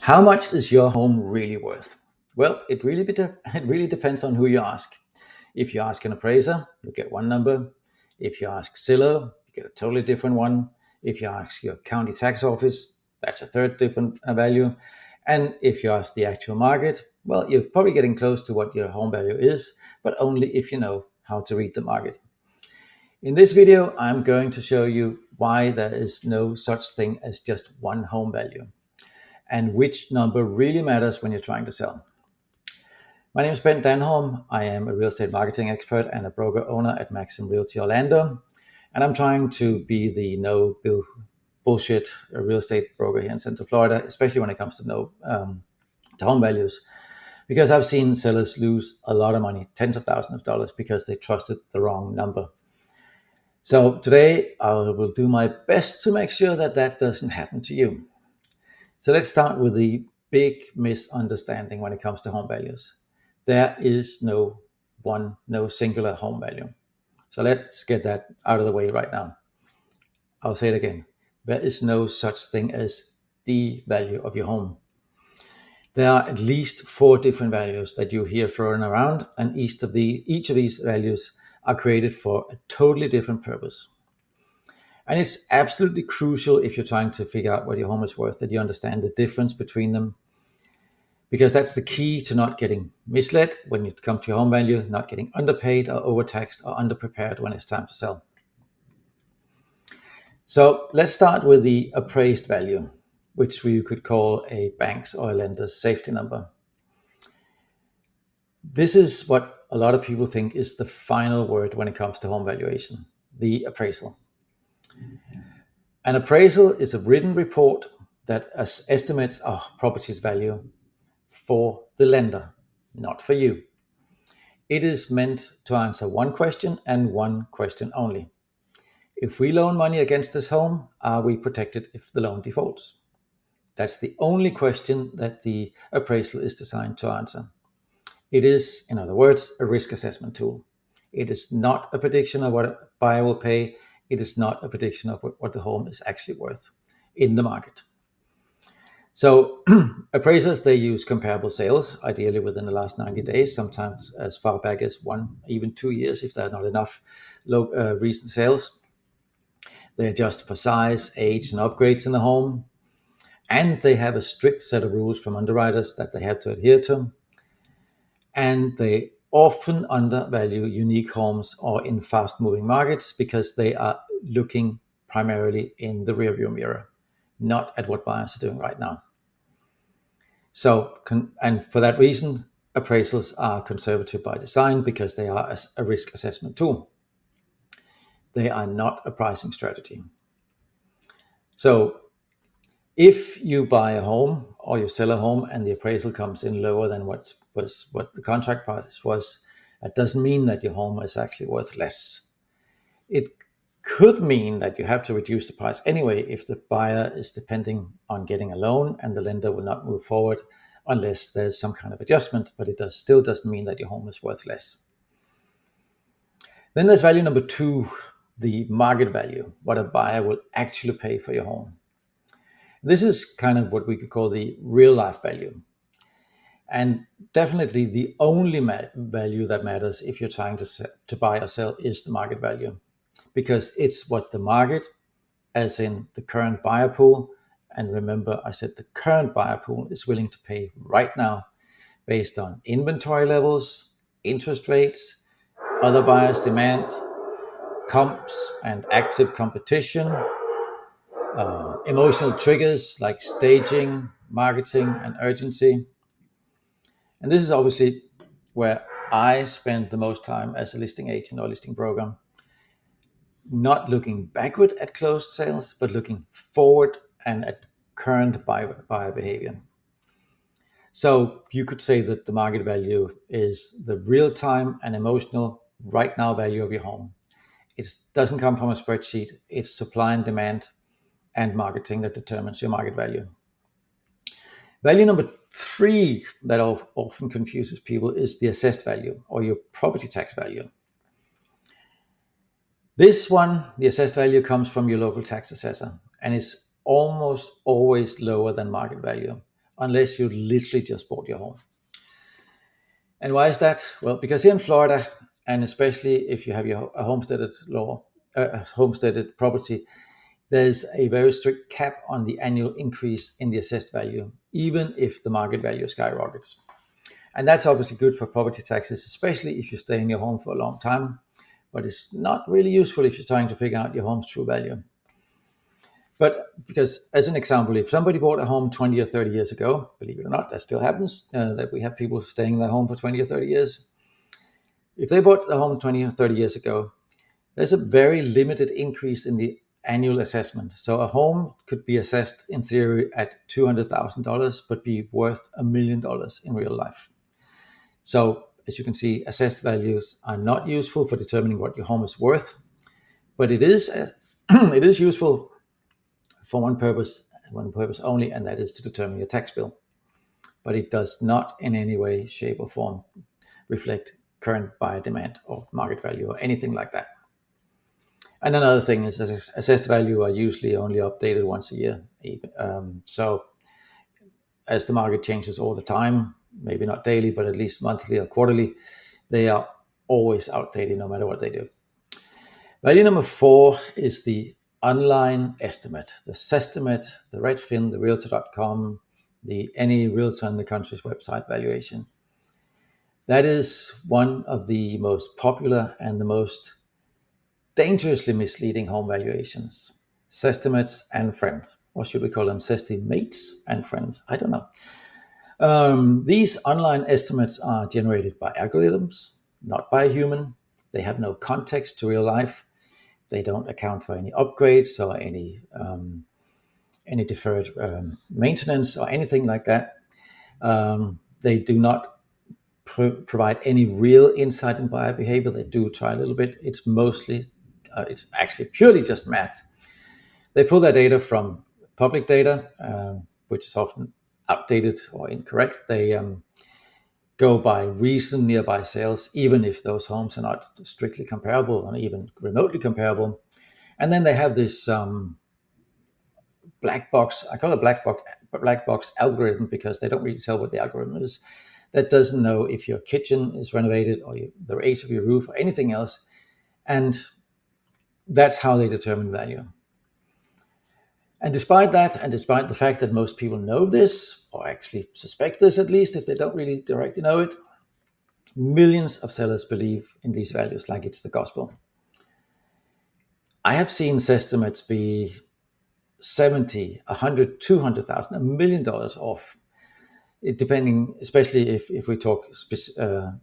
How much is your home really worth? Well, it really depends on who you ask. If you ask an appraiser, you get one number. If you ask Zillow, you get a totally different one. If you ask your county tax office, that's a third different value. And if you ask the actual market, well, you're probably getting close to what your home value is, but only if you know how to read the market. In this video, I'm going to show you why there is no such thing as just one home value and which number really matters when you're trying to sell. My name is Ben Danholm. I am a real estate marketing expert and a broker owner at Maxim Realty Orlando. And I'm trying to be the no bullshit real estate broker here in Central Florida, especially when it comes to to home values, because I've seen sellers lose a lot of money, tens of thousands of dollars, because they trusted the wrong number. So today I will do my best to make sure that that doesn't happen to you. So let's start with the big misunderstanding when it comes to home values. There is no singular home value. So let's get that out of the way right now. I'll say it again. There is no such thing as the value of your home. There are at least 4 different values that you hear thrown around, and each of these values are created for a totally different purpose. And it's absolutely crucial if you're trying to figure out what your home is worth that you understand the difference between them, because that's the key to not getting misled when you come to your home value, not getting underpaid or overtaxed or underprepared when it's time to sell. So let's start with the appraised value, which we could call a bank's or a lender's safety number. This is what a lot of people think is the final word when it comes to home valuation, the appraisal. An appraisal is a written report that estimates a property's value for the lender, not for you. It is meant to answer one question and one question only. If we loan money against this home, are we protected if the loan defaults? That's the only question that the appraisal is designed to answer. It is, in other words, a risk assessment tool. It is not a prediction of what a buyer will pay. It is not a prediction of what the home is actually worth in the market. So appraisers, they use comparable sales, ideally within the last 90 days, sometimes as far back as 1, even 2 years, if there are not enough recent sales. They adjust for size, age, and upgrades in the home. And they have a strict set of rules from underwriters that they have to adhere to. And they often undervalue unique homes or in fast-moving markets because they are looking primarily in the rearview mirror, not at what buyers are doing right now. So, and for that reason, appraisals are conservative by design because they are a risk assessment tool. They are not a pricing strategy. So, if you buy a home or you sell a home and the appraisal comes in lower than what the contract price was, that doesn't mean that your home is actually worth less. It could mean that you have to reduce the price anyway if the buyer is depending on getting a loan and the lender will not move forward unless there's some kind of adjustment, but it still doesn't mean that your home is worth less. Then there's value number 2, the market value, what a buyer will actually pay for your home. This is kind of what we could call the real life value. And definitely the only value that matters if you're trying to buy or sell is the market value, because it's what the market, as in the current buyer pool, and remember I said the current buyer pool, is willing to pay right now based on inventory levels, interest rates, other buyers' demand, comps and active competition, emotional triggers like staging, marketing, and urgency. And this is obviously where I spend the most time as a listing agent or listing broker, not looking backward at closed sales, but looking forward and at current buyer behavior. So you could say that the market value is the real-time and emotional right now value of your home. It doesn't come from a spreadsheet. It's supply and demand and marketing that determines your market value. Value number 3 that often confuses people is the assessed value or your property tax value. This one, the assessed value, comes from your local tax assessor and is almost always lower than market value, unless you literally just bought your home. And why is that? Well, because here in Florida, and especially if you have a homesteaded property, there's a very strict cap on the annual increase in the assessed value, even if the market value skyrockets. And that's obviously good for property taxes, especially if you stay in your home for a long time. But it's not really useful if you're trying to figure out your home's true value. But because, as an example, if somebody bought a home 20 or 30 years ago, believe it or not, that still happens, that we have people staying in their home for 20 or 30 years. If they bought a home 20 or 30 years ago, there's a very limited increase in the annual assessment. So a home could be assessed in theory at $200,000, but be worth $1 million in real life. So as you can see, assessed values are not useful for determining what your home is worth, but it is it is useful for one purpose only, and that is to determine your tax bill. But it does not in any way, shape, or form reflect current buyer demand or market value or anything like that. And another thing is assessed value are usually only updated once a year. So as the market changes all the time, maybe not daily, but at least monthly or quarterly, they are always outdated no matter what they do. Value number 4 is the online estimate, the Sestimate, the Redfin, the Realtor.com, the any realtor in the country's website valuation. That is one of the most popular and the most dangerously misleading home valuations. Sestimates and friends. Or should we call them sestimates and friends? I don't know. These online estimates are generated by algorithms, not by a human. They have no context to real life. They don't account for any upgrades or any deferred maintenance or anything like that. They do not provide any real insight in buyer behavior. They do try a little bit. It's actually purely just math. They pull their data from public data, which is often outdated or incorrect. They go by recent nearby sales, even if those homes are not strictly comparable or even remotely comparable. And then they have this black box. I call it black box algorithm because they don't really tell what the algorithm is. That doesn't know if your kitchen is renovated or the age of your roof or anything else. And that's how they determine value. And despite that, and despite the fact that most people know this, or actually suspect this at least, if they don't really directly know it, millions of sellers believe in these values like it's the gospel. I have seen estimates be 70, 100, 200,000, $1 million off, depending, especially if we talk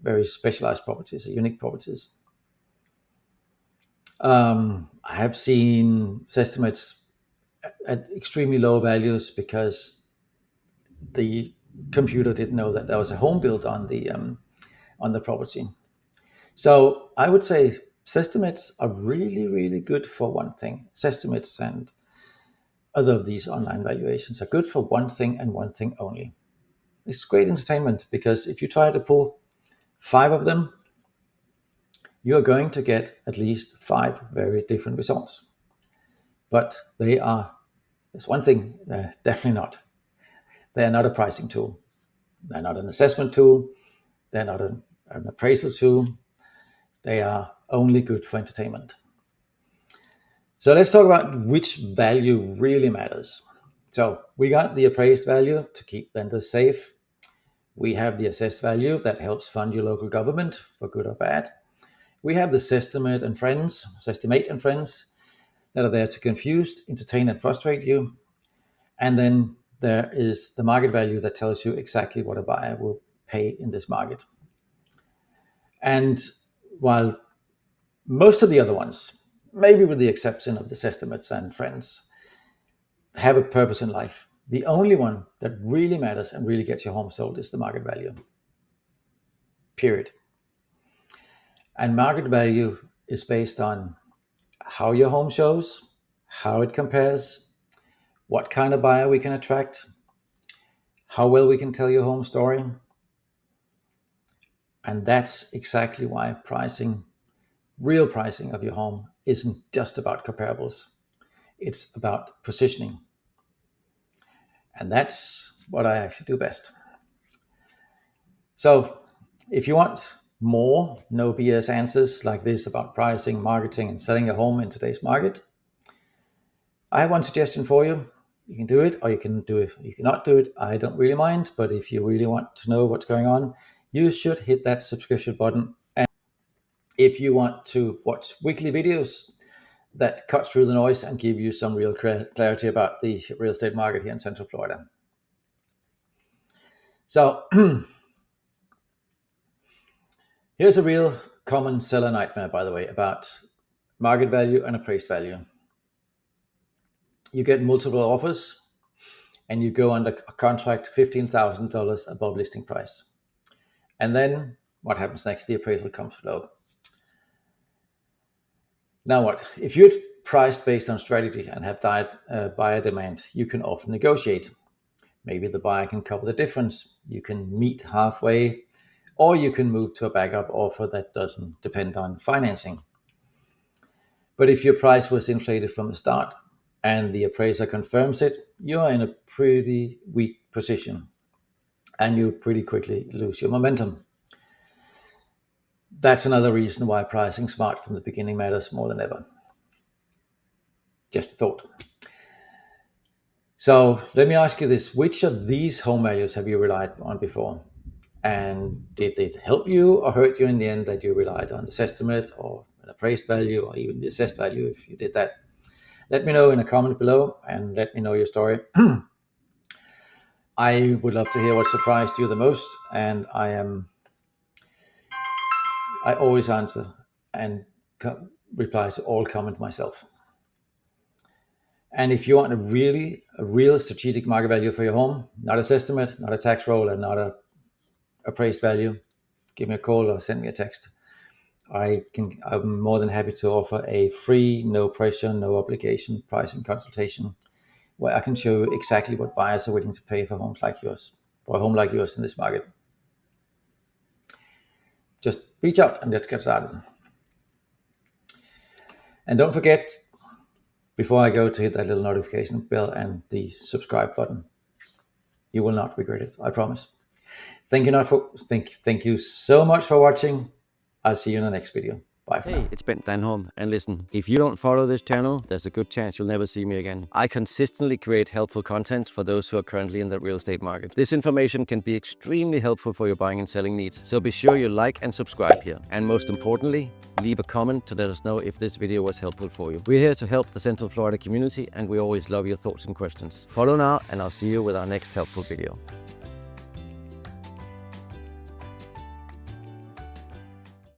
very specialized properties or unique properties. I have seen estimates at extremely low values because the computer didn't know that there was a home built on the property. So I would say estimates are really, really good for one thing. Estimates and other of these online valuations are good for one thing and one thing only. It's great entertainment because if you try to pull 5 of them, you're going to get at least 5 very different results. But there's one thing they're definitely not. They are not a pricing tool. They're not an assessment tool. They're not an appraisal tool. They are only good for entertainment. So let's talk about which value really matters. So we got the appraised value to keep lenders safe. We have the assessed value that helps fund your local government for good or bad. We have the Sestimate and friends that are there to confuse, entertain, and frustrate you. And then there is the market value that tells you exactly what a buyer will pay in this market. And while most of the other ones, maybe with the exception of the estimates and friends, have a purpose in life, the only one that really matters and really gets your home sold is the market value. Period. And market value is based on how your home shows, how it compares, what kind of buyer we can attract, how well we can tell your home story. And that's exactly why real pricing of your home isn't just about comparables. It's about positioning. And that's what I actually do best. So if you want more no BS answers like this about pricing, marketing, and selling a home in today's market, I have one suggestion for you. You can do it, or you can do it. You cannot do it. I don't really mind. But if you really want to know what's going on, you should hit that subscription button. And if you want to watch weekly videos that cut through the noise and give you some real clarity about the real estate market here in Central Florida. So here's a real common seller nightmare, by the way, about market value and appraised value. You get multiple offers and you go under contract $15,000 above listing price. And then what happens next? The appraisal comes low. Now what? If you're priced based on strategy and have buyer demand, you can often negotiate. Maybe the buyer can cover the difference. You can meet halfway, or you can move to a backup offer that doesn't depend on financing. But if your price was inflated from the start and the appraiser confirms it, you're in a pretty weak position and you pretty quickly lose your momentum. That's another reason why pricing smart from the beginning matters more than ever. Just a thought. So let me ask you this. Which of these home values have you relied on before? And did it help you or hurt you in the end that you relied on this estimate or an appraised value or even the assessed value if you did that? Let me know in a comment below and let me know your story. I would love to hear what surprised you the most, and I always answer and reply to all comments myself. And if you want a real strategic market value for your home, not a estimate, not a tax roll, and not a appraised value, give me a call or send me a text. I'm more than happy to offer a free, no pressure, no obligation pricing consultation where I can show you exactly what buyers are willing to pay for homes like yours, for a home like yours in this market. Just reach out and let's get started. And don't forget, before I go, to hit that little notification bell and the subscribe button. You will not regret it, I promise. Thank you so much for watching. I'll see you in the next video. Bye for now. Hey, it's Bent Danholm, and listen, if you don't follow this channel, there's a good chance you'll never see me again. I consistently create helpful content for those who are currently in the real estate market. This information can be extremely helpful for your buying and selling needs, so be sure you like and subscribe here. And most importantly, leave a comment to let us know if this video was helpful for you. We're here to help the Central Florida community, and we always love your thoughts and questions. Follow now, and I'll see you with our next helpful video.